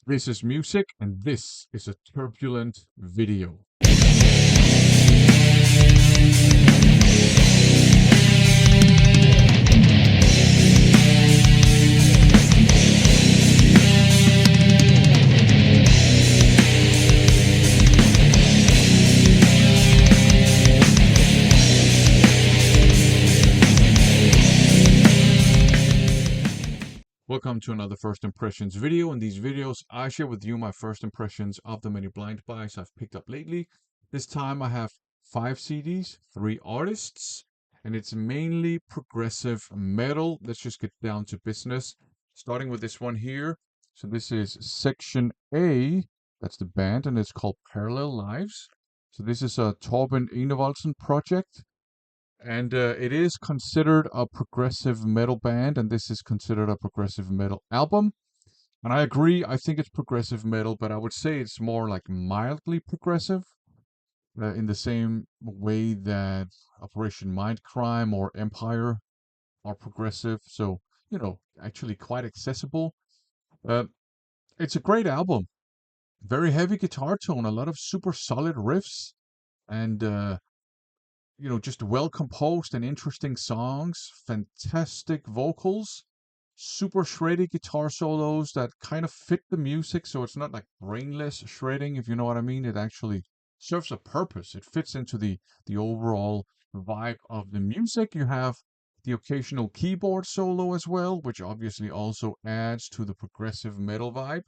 This is music, and this is a turbulent video. Welcome to another First Impressions video. In these videos, I share with you my first impressions of the many blind buys I've picked up lately. This time I have 5 CDs, 3 artists, and it's mainly progressive metal. Let's just get down to business. Starting with this one here. So this is Section A, that's the band, and it's called Parallel Lives. So this is a Torben Enevoldsen project. And it is considered a progressive metal band, and this is considered a progressive metal album. And I agree, I think it's progressive metal, but I would say it's more like mildly progressive, in the same way that Operation Mindcrime or Empire are progressive. So, actually quite accessible. Uh, it's a great album. Very heavy guitar tone, a lot of super solid riffs, and just well composed and interesting songs, fantastic vocals, super shreddy guitar solos that kind of fit the music. So it's not like brainless shredding, if you know what I mean. It actually serves a purpose. It fits into the overall vibe of the music. You have the occasional keyboard solo as well, which obviously also adds to the progressive metal vibe.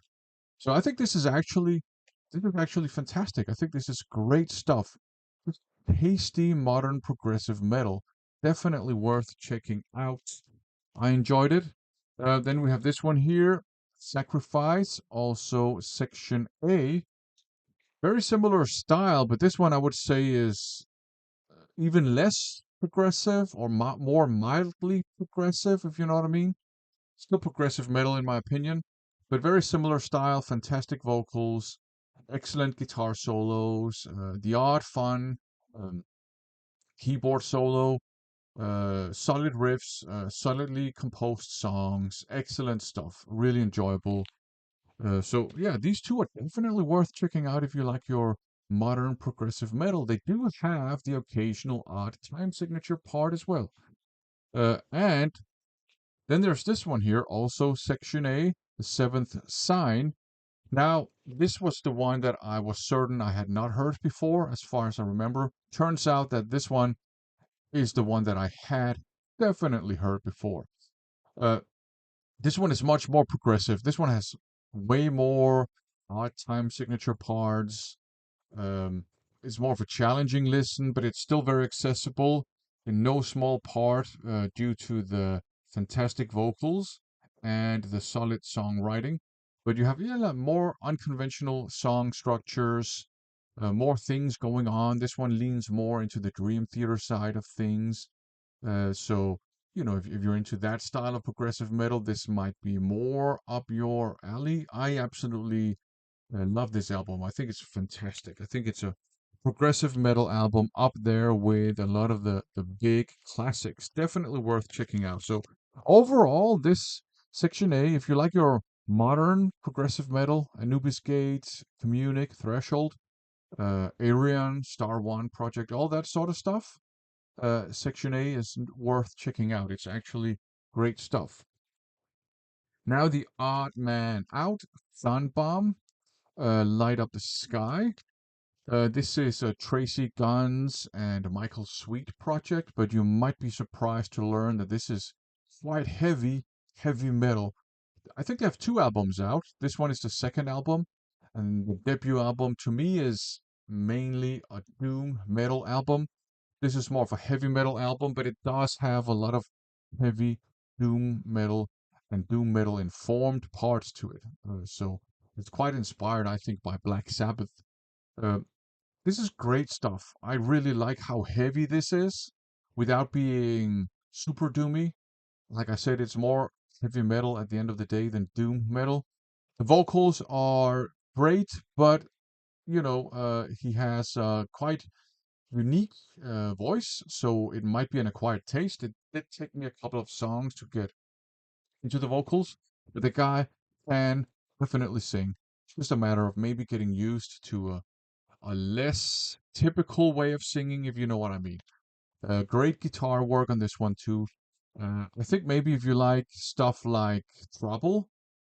So I think this is actually fantastic. I think this is great stuff. Just tasty modern progressive metal. Definitely worth checking out. I enjoyed it. Then we have this one here, Sacrifice, also Section A. Very similar style, but this one I would say is even less progressive or more mildly progressive, if you know what I mean. Still progressive metal in my opinion, but very similar style, fantastic vocals, excellent guitar solos, the odd fun um, keyboard solo, solid riffs, solidly composed songs, excellent stuff, really enjoyable. So yeah, these two are definitely worth checking out if you like your modern progressive metal. They do have the occasional odd time signature part as well. And then there's this one here, also Section A, the Seventh Sign. Now, this was the one that I was certain I had not heard before, as far as I remember. Turns out that this one is the one that I had definitely heard before. Uh, this one is much more progressive. This one has way more odd time signature parts. Um, it's more of a challenging listen, but it's still very accessible in no small part due to the fantastic vocals and the solid songwriting. But you have like, more unconventional song structures, more things going on. This one leans more into the Dream Theater side of things. So, if you're into that style of progressive metal, this might be more up your alley. I absolutely love this album. I think it's fantastic. I think it's a progressive metal album up there with a lot of the big classics. Definitely worth checking out. So overall, this Section A, if you like your modern progressive metal, Anubis Gate, Communic, Threshold, Arion, Star One Project, all that sort of stuff, Section A is worth checking out. It's actually great stuff. Now the odd man out, Thunbomb, Light Up the Sky. This is a Tracy Guns and Michael Sweet project, but you might be surprised to learn that this is quite heavy metal. I think they have 2 albums out. This one is the second album, and the debut album to me is mainly a doom metal album. This is more of a heavy metal album, but it does have a lot of heavy doom metal and doom metal informed parts to it. So it's quite inspired, I think, by Black Sabbath. Uh, this is great stuff. I really like how heavy this is without being super doomy. Like I said, it's more heavy metal at the end of the day than doom metal. The vocals are great, but he has quite unique voice, so it might be an acquired taste. It did take me a couple of songs to get into the vocals, but the guy can definitely sing. just a matter of maybe getting used to a less typical way of singing, if you know what I mean. Great guitar work on this one too. I think maybe if you like stuff like Trouble,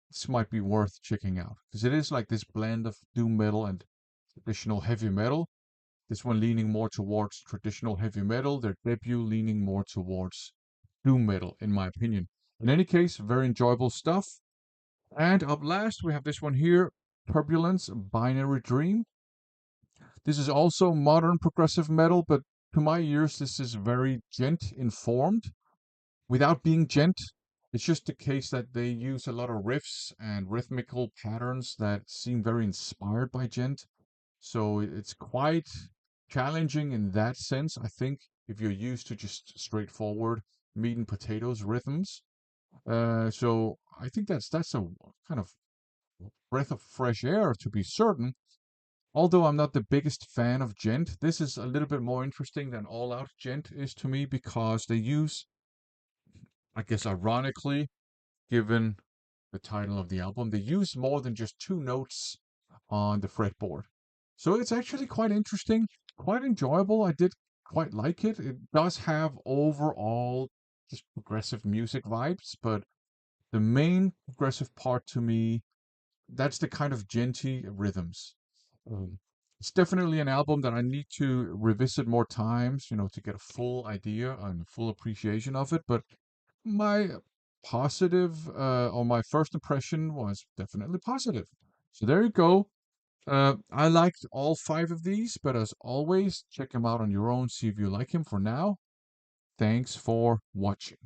this might be worth checking out because it is like this blend of doom metal and traditional heavy metal. This one leaning more towards traditional heavy metal, their debut leaning more towards doom metal, in my opinion. In any case, very enjoyable stuff. And up last, we have this one here, Turbulence Binary Dream. This is also modern progressive metal, but to my ears, this is very djent informed without being djent. It's just the case that they use a lot of riffs and rhythmical patterns that seem very inspired by djent. So it's quite challenging in that sense, I think, if you're used to just straightforward meat and potatoes rhythms. So I think that's a kind of breath of fresh air to be certain. Although I'm not the biggest fan of djent, this is a little bit more interesting than all out djent is to me because they use, I guess, ironically, given the title of the album, they use more than just two notes on the fretboard. So it's actually quite interesting, quite enjoyable. I did quite like it. It does have overall just progressive music vibes, but the main progressive part to me, that's the kind of djenty rhythms. Um, it's definitely an album that I need to revisit more times, to get a full idea and full appreciation of it. But my positive or my first impression was definitely positive. So there you go. I liked all five of these, but as always, check them out on your own, see if you like him. For now, thanks for watching.